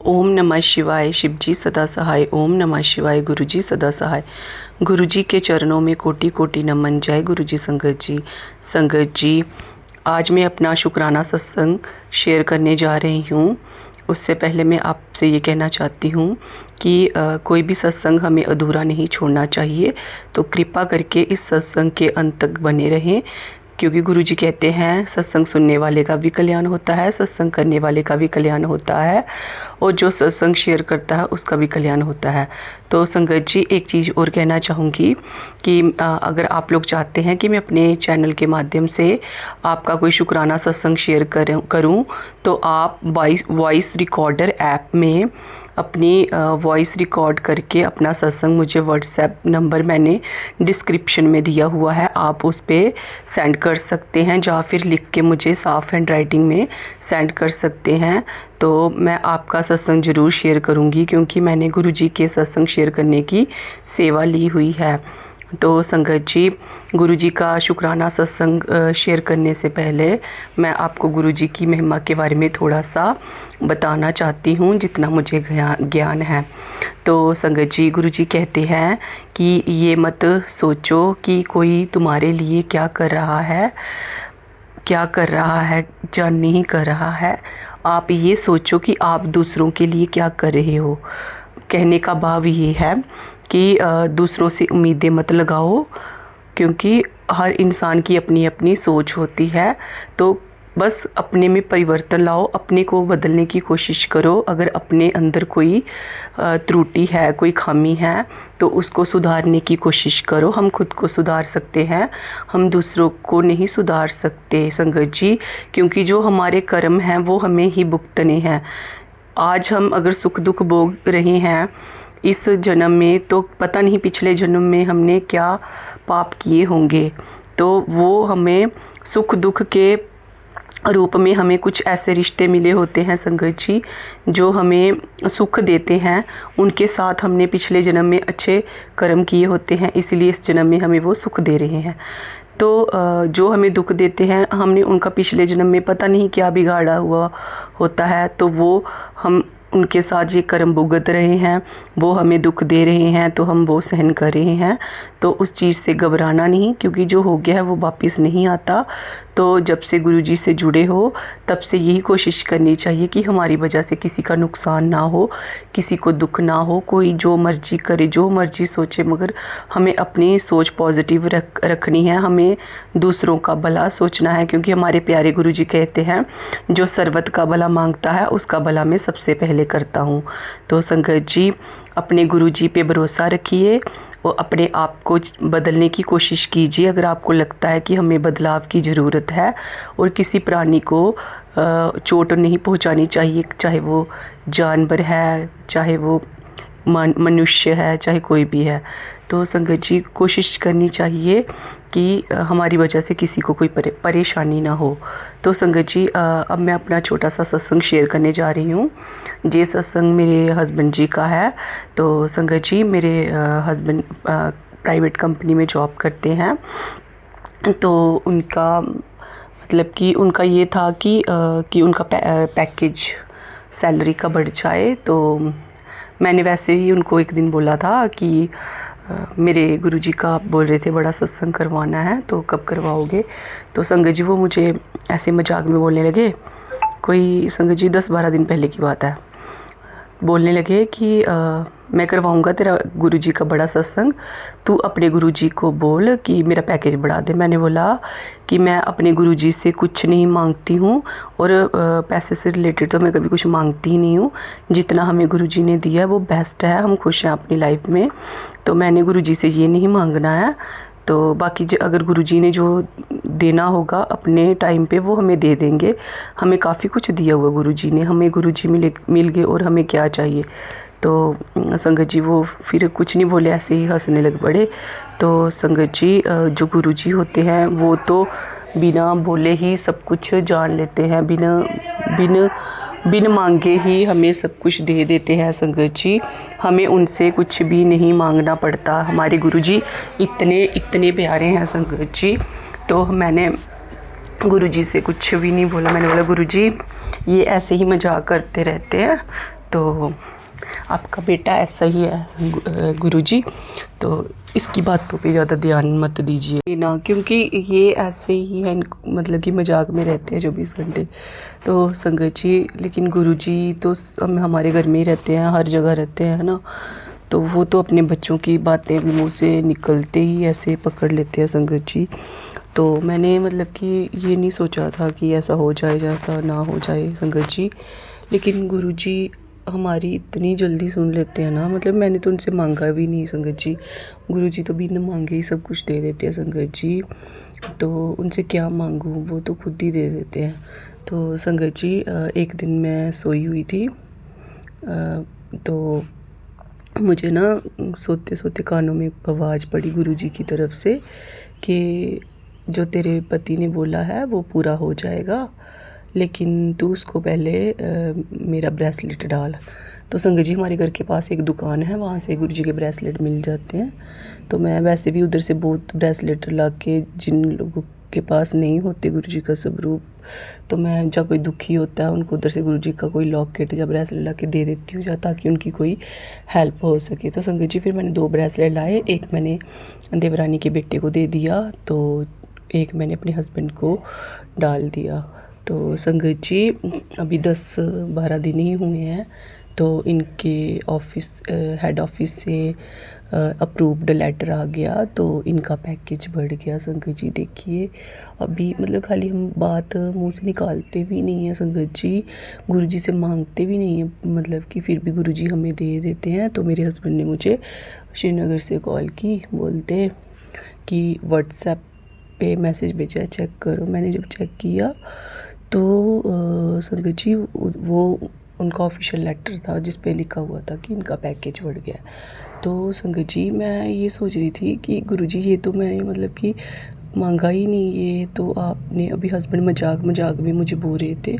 ओम नमः शिवाय। शिव जी सदा सहाय। ओम नमः शिवाय। गुरु जी सदा सहाय। गुरु जी के चरणों में कोटि कोटि नमन। जय गुरु जी। संगत जी, संगत जी, आज मैं अपना शुक्राना सत्संग शेयर करने जा रही हूँ। उससे पहले मैं आपसे ये कहना चाहती हूँ कि कोई भी सत्संग हमें अधूरा नहीं छोड़ना चाहिए। तो कृपा करके इस सत्संग के अंत तक बने रहें, क्योंकि गुरु जी कहते हैं सत्संग सुनने वाले का भी कल्याण होता है, सत्संग करने वाले का भी कल्याण होता है, और जो सत्संग शेयर करता है उसका भी कल्याण होता है। तो संगत जी, एक चीज़ और कहना चाहूँगी कि अगर आप लोग चाहते हैं कि मैं अपने चैनल के माध्यम से आपका कोई शुक्राना सत्संग शेयर करूँ, तो आप वॉइस रिकॉर्डर ऐप में अपनी वॉइस रिकॉर्ड करके अपना सत्संग मुझे व्हाट्सएप नंबर मैंने डिस्क्रिप्शन में दिया हुआ है, आप उस पर सेंड कर सकते हैं, या फिर लिख के मुझे साफ़ हैंड राइटिंग में सेंड कर सकते हैं। तो मैं आपका सत्संग ज़रूर शेयर करूंगी, क्योंकि मैंने गुरु जी के सत्संग शेयर करने की सेवा ली हुई है। तो संगत जी, गुरु जी का शुक्राना सत्संग शेयर करने से पहले मैं आपको गुरु जी की महिमा के बारे में थोड़ा सा बताना चाहती हूँ, जितना मुझे ज्ञान है। तो संगत जी, गुरु जी कहते हैं कि ये मत सोचो कि कोई तुम्हारे लिए क्या कर रहा है, क्या कर रहा है या नहीं कर रहा है। आप ये सोचो कि आप दूसरों के लिए क्या कर रहे हो। कहने का भाव ये है कि दूसरों से उम्मीदें मत लगाओ, क्योंकि हर इंसान की अपनी अपनी सोच होती है। तो बस अपने में परिवर्तन लाओ, अपने को बदलने की कोशिश करो। अगर अपने अंदर कोई त्रुटि है, कोई खामी है, तो उसको सुधारने की कोशिश करो। हम खुद को सुधार सकते हैं, हम दूसरों को नहीं सुधार सकते संगत जी, क्योंकि जो हमारे कर्म हैं वो हमें ही भुगतने हैं। आज हम अगर सुख दुख भोग रहे हैं इस जन्म में, तो पता नहीं पिछले जन्म में हमने क्या पाप किए होंगे। तो वो हमें सुख दुख के रूप में हमें कुछ ऐसे रिश्ते मिले होते हैं संगत जी, जो हमें सुख देते हैं। उनके साथ हमने पिछले जन्म में अच्छे कर्म किए होते हैं, इसलिए इस जन्म में हमें वो सुख दे रहे हैं। तो जो हमें दुख देते हैं, हमने उनका पिछले जन्म में पता नहीं क्या बिगाड़ा हुआ होता है, तो वो हम उनके साथ ये कर्म भुगत रहे हैं, वो हमें दुख दे रहे हैं, तो हम वो सहन कर रहे हैं। तो उस चीज़ से घबराना नहीं, क्योंकि जो हो गया है वो वापस नहीं आता। तो जब से गुरु जी से जुड़े हो, तब से यही कोशिश करनी चाहिए कि हमारी वजह से किसी का नुकसान ना हो, किसी को दुख ना हो। कोई जो मर्जी करे, जो मर्जी सोचे, मगर हमें अपनी सोच पॉजिटिव रखनी है, हमें दूसरों का भला सोचना है, क्योंकि हमारे प्यारे गुरु जी कहते हैं जो सर्वत का भला मांगता है उसका भला मैं सबसे पहले करता हूँ। तो संगत जी, अपने गुरु जी पे भरोसा रखिए और अपने आप को बदलने की कोशिश कीजिए। अगर आपको लगता है कि हमें बदलाव की ज़रूरत है और किसी प्राणी को चोट नहीं पहुंचानी चाहिए, चाहे वो जानवर है, चाहे वो मनुष्य है, चाहे कोई भी है, तो संगत जी कोशिश करनी चाहिए कि हमारी वजह से किसी को कोई परेशानी ना हो। तो संगत जी, अब मैं अपना छोटा सा सत्संग शेयर करने जा रही हूँ। ये सत्संग मेरे हस्बैंड जी का है। तो संगत जी, मेरे हस्बैंड प्राइवेट कंपनी में जॉब करते हैं। तो उनका मतलब कि उनका ये था कि उनका पैकेज सैलरी का बढ़ जाए। तो मैंने वैसे ही उनको एक दिन बोला था कि मेरे गुरुजी का आप बोल रहे थे बड़ा सत्संग करवाना है, तो कब करवाओगे। तो संगत जी वो मुझे ऐसे मजाक में बोलने लगे, कोई संगत जी 10-12 दिन पहले की बात है, बोलने लगे कि मैं करवाऊंगा तेरा गुरुजी का बड़ा सत्संग, तू अपने गुरुजी को बोल कि मेरा पैकेज बढ़ा दे। मैंने बोला कि मैं अपने गुरुजी से कुछ नहीं मांगती हूँ, और पैसे से रिलेटेड तो मैं कभी कुछ मांगती ही नहीं हूँ। जितना हमें गुरुजी ने दिया है वो बेस्ट है, हम खुश हैं अपनी लाइफ में। तो मैंने गुरुजी से ये नहीं मांगना है। तो बाकी अगर गुरुजी ने जो देना होगा अपने टाइम पे वो हमें दे देंगे। हमें काफ़ी कुछ दिया हुआ गुरुजी ने, हमें गुरुजी मिल गए और हमें क्या चाहिए। तो संगत जी वो फिर कुछ नहीं बोले, ऐसे ही हंसने लग पड़े। तो संगत जी, जो गुरुजी होते हैं वो तो बिना बोले ही सब कुछ जान लेते हैं, बिन मांगे ही हमें सब कुछ दे देते हैं संगत जी। हमें उनसे कुछ भी नहीं मांगना पड़ता, हमारे गुरुजी इतने प्यारे हैं संगत जी। तो मैंने गुरुजी से कुछ भी नहीं बोला, मैंने बोला गुरुजी ये ऐसे ही मजाक करते रहते हैं, तो आपका बेटा ऐसा ही है गुरुजी, तो इसकी बातों पे ज़्यादा ध्यान मत दीजिए ना, क्योंकि ये ऐसे ही हैं, मतलब कि मजाक में रहते हैं 24 घंटे। तो संगत जी, लेकिन गुरुजी तो हम हमारे घर में ही रहते हैं, हर जगह रहते हैं, है ना। तो वो तो अपने बच्चों की बातें भी मुँह से निकलते ही ऐसे पकड़ लेते हैं संगत जी। तो मैंने मतलब कि ये नहीं सोचा था कि ऐसा हो जाए, जैसा ना हो जाए संगत जी। लेकिन गुरुजी हमारी इतनी जल्दी सुन लेते हैं ना, मतलब मैंने तो उनसे मांगा भी नहीं संगत जी। गुरुजी तो बिना मांगे ही सब कुछ दे देते हैं संगत जी। तो उनसे क्या मांगूँ, वो तो खुद ही दे देते हैं। तो संगत जी, एक दिन मैं सोई हुई थी, तो मुझे ना सोते सोते कानों में आवाज़ पड़ी गुरुजी की तरफ से कि जो तेरे पति ने बोला है वो पूरा हो जाएगा, लेकिन तू उसको पहले मेरा ब्रेसलेट डाल। तो संगत जी, हमारे घर के पास एक दुकान है, वहाँ से गुरुजी के ब्रेसलेट मिल जाते हैं। तो मैं वैसे भी उधर से बहुत ब्रेसलेट ला के, जिन लोगों के पास नहीं होते गुरुजी का स्वरूप, तो मैं जब कोई दुखी होता है उनको उधर से गुरुजी का कोई लॉकेट या ब्रेसलेट ला के दे देती हूँ, ताकि उनकी कोई हेल्प हो सके। तो संगत जी, फिर मैंने 2 ब्रेसलेट लाए, एक मैंने देवरानी के बेटे को दे दिया, तो एक मैंने अपने हस्बैंड को डाल दिया। तो संगत जी, अभी 10-12 दिन ही हुए हैं, तो इनके ऑफिस, हेड ऑफिस से अप्रूव्ड लेटर आ गया, तो इनका पैकेज बढ़ गया संगत जी। देखिए, अभी मतलब खाली हम बात मुंह से निकालते भी नहीं हैं संगत जी, गुरुजी से मांगते भी नहीं हैं, मतलब कि फिर भी गुरुजी हमें दे देते हैं। तो मेरे हस्बैंड ने मुझे श्रीनगर से कॉल की, बोलते कि व्हाट्सएप पे मैसेज भेजा है, चेक करो। मैंने जब चेक किया तो संगत जी, वो उनका ऑफिशियल लेटर था जिस पे लिखा हुआ था कि इनका पैकेज बढ़ गया। तो संगत जी, मैं ये सोच रही थी कि गुरुजी, ये तो मैंने मतलब कि मांगा ही नहीं, ये तो आपने अभी हस्बैंड मजाक मजाक में मुझे बोल रहे थे,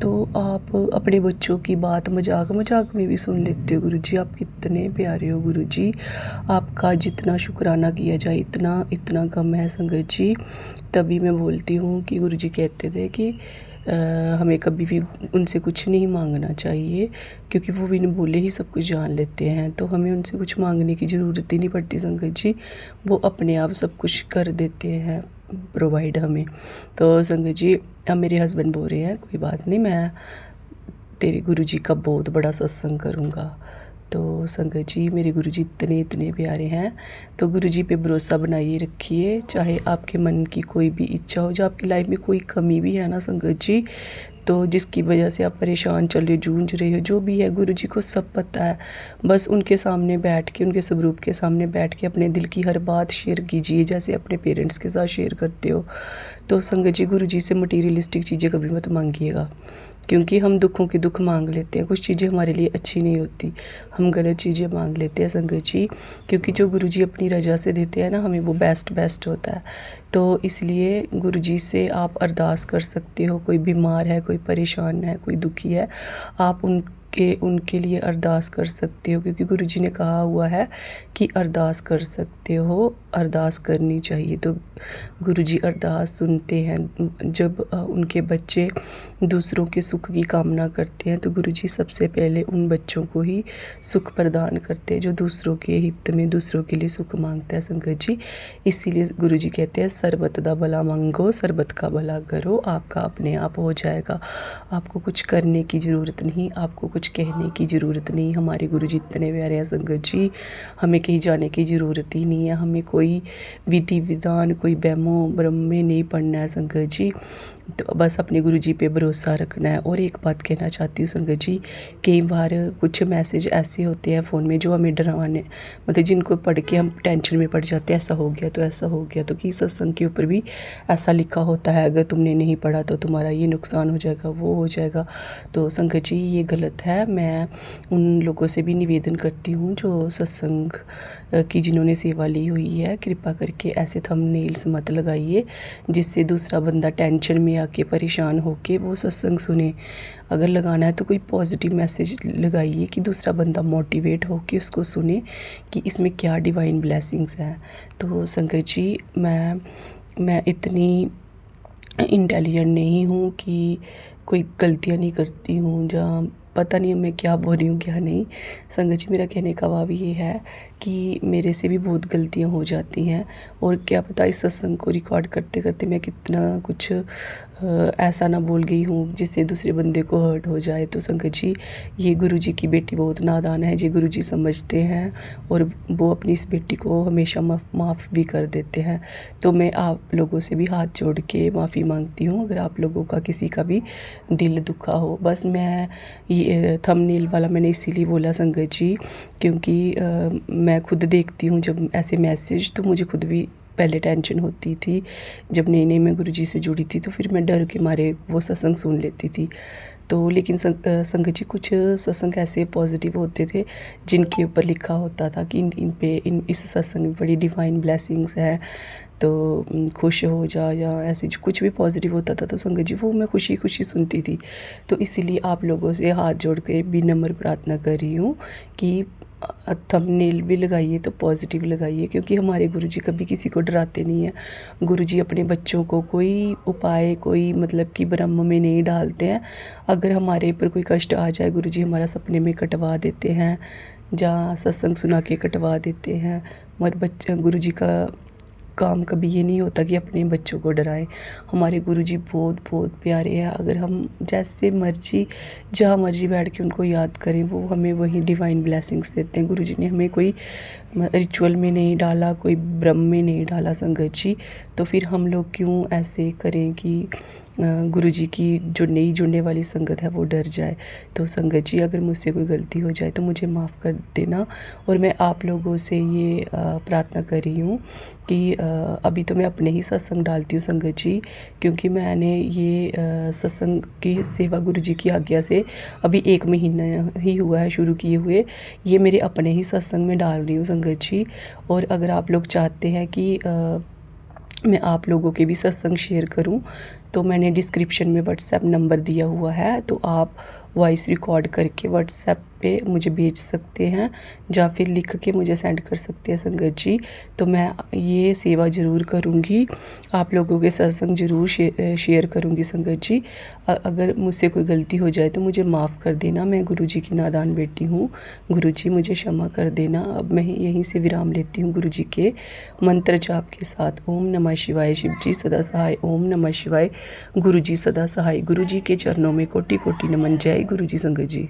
तो आप अपने बच्चों की बात मजाक मजाक में भी सुन लेते हो गुरुजी। आप कितने प्यारे हो गुरुजी, आपका जितना शुक्राना किया जाए इतना इतना कम है संगत जी। तभी मैं बोलती हूँ कि गुरुजी कहते थे कि हमें कभी भी उनसे कुछ नहीं मांगना चाहिए, क्योंकि वो बिन बोले ही सब कुछ जान लेते हैं। तो हमें उनसे कुछ मांगने की ज़रूरत ही नहीं पड़ती संगत जी, वो अपने आप सब कुछ कर देते हैं प्रोवाइड हमें। तो संगत जी, अब मेरे हस्बैंड बोल रहे हैं कोई बात नहीं, मैं तेरे गुरुजी का बहुत बड़ा सत्संग करूँगा। तो संगत जी, मेरे गुरुजी इतने इतने प्यारे हैं। तो गुरुजी पे भरोसा बनाइए रखिए, चाहे आपके मन की कोई भी इच्छा हो, जो आपकी लाइफ में कोई कमी भी है ना संगत जी, तो जिसकी वजह से आप परेशान चल रहे हो, जूझ रहे हो, जो भी है गुरुजी को सब पता है। बस उनके सामने बैठ के, उनके स्वरूप के सामने बैठ के अपने दिल की हर बात शेयर कीजिए, जैसे अपने पेरेंट्स के साथ शेयर करते हो। तो संगत जी, गुरुजी से मटीरियलिस्टिक चीज़ें कभी मत मांगिएगा, क्योंकि हम दुखों के दुख मांग लेते हैं, कुछ चीज़ें हमारे लिए अच्छी नहीं होती, हम गलत चीज़ें मांग लेते हैं संगत जी। क्योंकि जो गुरुजी अपनी रजा से देते हैं ना हमें, वो बेस्ट बेस्ट होता है। तो इसलिए गुरुजी से आप अरदास कर सकते हो, कोई बीमार है, कोई परेशान है, कोई दुखी है, आप उनके लिए अरदास कर सकते हो, क्योंकि गुरुजी ने कहा हुआ है कि अरदास कर सकते हो, अरदास करनी चाहिए। तो गुरुजी अरदास सुनते हैं। जब उनके बच्चे दूसरों के सुख की कामना करते हैं, तो गुरुजी सबसे पहले उन बच्चों को ही सुख प्रदान करते हैं, जो दूसरों के हित में, दूसरों के लिए सुख मांगता है संगत जी। इसीलिए गुरुजी कहते हैं, सरबत दा भला मांगो, सरबत का भला करो, आपका अपने आप हो जाएगा। आपको कुछ करने की ज़रूरत नहीं, आपको कुछ कहने की ज़रूरत नहीं। हमारे गुरुजी इतने प्यारे हैं संगत जी, हमें कहीं जाने की ज़रूरत ही नहीं है, हमें कोई विधि विधान, कोई बहमो भ्रम में नहीं पड़ना है संगत जी। तो बस अपने गुरुजी पे भरोसा रखना है। और एक बात कहना चाहती हूँ संगत जी, कई बार कुछ मैसेज ऐसे होते हैं फ़ोन में जो हमें डराने, मतलब जिनको पढ़ के हम टेंशन में पड़ जाते हैं, ऐसा हो गया तो ऐसा हो गया। तो कि सत्संग के ऊपर भी ऐसा लिखा होता है, अगर तुमने नहीं पढ़ा तो तुम्हारा ये नुकसान हो जाएगा, वो हो जाएगा। तो संगत जी, ये गलत है। मैं उन लोगों से भी निवेदन करती हूँ जो सत्संग की जिन्होंने सेवा ली हुई है, कृपा करके ऐसे थंबनेल्स मत लगाइए जिससे दूसरा बंदा टेंशन में आके, परेशान होके वो सत्संग सुने। अगर लगाना है तो कोई पॉजिटिव मैसेज लगाइए कि दूसरा बंदा मोटिवेट होके उसको सुने कि इसमें क्या डिवाइन ब्लेसिंग्स हैं। तो संगत जी, मैं इतनी इंटेलिजेंट नहीं हूँ कि कोई गलतियाँ नहीं करती हूँ, जहाँ पता नहीं मैं क्या बोल रही हूँ क्या नहीं। संगत जी, मेरा कहने का भाव ये है कि मेरे से भी बहुत गलतियाँ हो जाती हैं, और क्या पता इस सत्संग को रिकॉर्ड करते करते मैं कितना कुछ ऐसा ना बोल गई हूँ जिससे दूसरे बंदे को हर्ट हो जाए। तो संगत जी, ये गुरुजी की बेटी बहुत नादान है, ये गुरुजी समझते हैं और वो अपनी इस बेटी को हमेशा माफ़ भी कर देते हैं। तो मैं आप लोगों से भी हाथ जोड़ के माफ़ी मांगती हूँ अगर आप लोगों का किसी का भी दिल दुखा हो। बस मैं ये थंबनेल वाला मैंने इसीलिए बोला संगत जी, क्योंकि मैं खुद देखती हूँ जब ऐसे मैसेज, तो मुझे खुद भी पहले टेंशन होती थी। जब नई नई मैं गुरुजी से जुड़ी थी तो फिर मैं डर के मारे वो सत्संग सुन लेती थी। तो लेकिन संगत जी, कुछ सत्संग ऐसे पॉजिटिव होते थे जिनके ऊपर लिखा होता था कि इस सत्संग में बड़ी डिवाइन ब्लेसिंग्स है, तो खुश हो जा, या ऐसे जो कुछ भी पॉजिटिव होता था तो संगत जी वो मैं खुशी खुशी सुनती थी। तो इसीलिए आप लोगों से हाथ जोड़ के विनम्र प्रार्थना कर रही हूँ कि थंबनेल भी लगाइए तो पॉजिटिव लगाइए, क्योंकि हमारे गुरुजी कभी किसी को डराते नहीं हैं। गुरुजी अपने बच्चों को कोई उपाय, कोई मतलब कि ब्रह्म में नहीं डालते हैं। अगर हमारे ऊपर कोई कष्ट आ जाए, गुरुजी हमारा सपने में कटवा देते हैं, जहाँ सत्संग सुना के कटवा देते हैं। मगर बच्चे गुरुजी का काम कभी ये नहीं होता कि अपने बच्चों को डराएं। हमारे गुरुजी बहुत बहुत प्यारे हैं। अगर हम जैसे मर्जी जहाँ मर्जी बैठ के उनको याद करें, वो हमें वही डिवाइन ब्लेसिंग्स देते हैं। गुरुजी ने हमें कोई रिचुअल में नहीं डाला, कोई ब्रह्म में नहीं डाला संगत जी। तो फिर हम लोग क्यों ऐसे करें कि गुरुजी की जो नई जुड़ने वाली संगत है वो डर जाए। तो संगत जी, अगर मुझसे कोई गलती हो जाए तो मुझे माफ़ कर देना। और मैं आप लोगों से ये प्रार्थना कर रही हूँ कि अभी तो मैं अपने ही सत्संग डालती हूँ संगत जी, क्योंकि मैंने ये सत्संग की सेवा गुरुजी की आज्ञा से अभी 1 महीना ही हुआ है शुरू किए हुए। ये मेरे अपने ही सत्संग में डाल रही हूँ संगत जी। और अगर आप लोग चाहते हैं कि मैं आप लोगों के भी सत्संग शेयर करूं, तो मैंने डिस्क्रिप्शन में व्हाट्सएप नंबर दिया हुआ है, तो आप वॉइस रिकॉर्ड करके व्हाट्सएप पे मुझे भेज सकते हैं, या फिर लिख के मुझे सेंड कर सकते हैं संगत जी। तो मैं ये सेवा ज़रूर करूँगी, आप लोगों के सत्संग ज़रूर शेयर करूँगी संगत जी। अगर मुझसे कोई गलती हो जाए तो मुझे माफ़ कर देना, मैं गुरुजी की नादान बेटी हूँ। गुरुजी मुझे क्षमा कर देना। अब मैं यहीं से विराम लेती हूँ गुरुजी के मंत्र जाप के साथ। ओम नमः शिवाय। शिव जी सदा सहाय। ओम नमः शिवाय। गुरुजी सदा सहाय। गुरुजी के चरणों में कोटि कोटि नमन। जय गुरुजी संगत जी।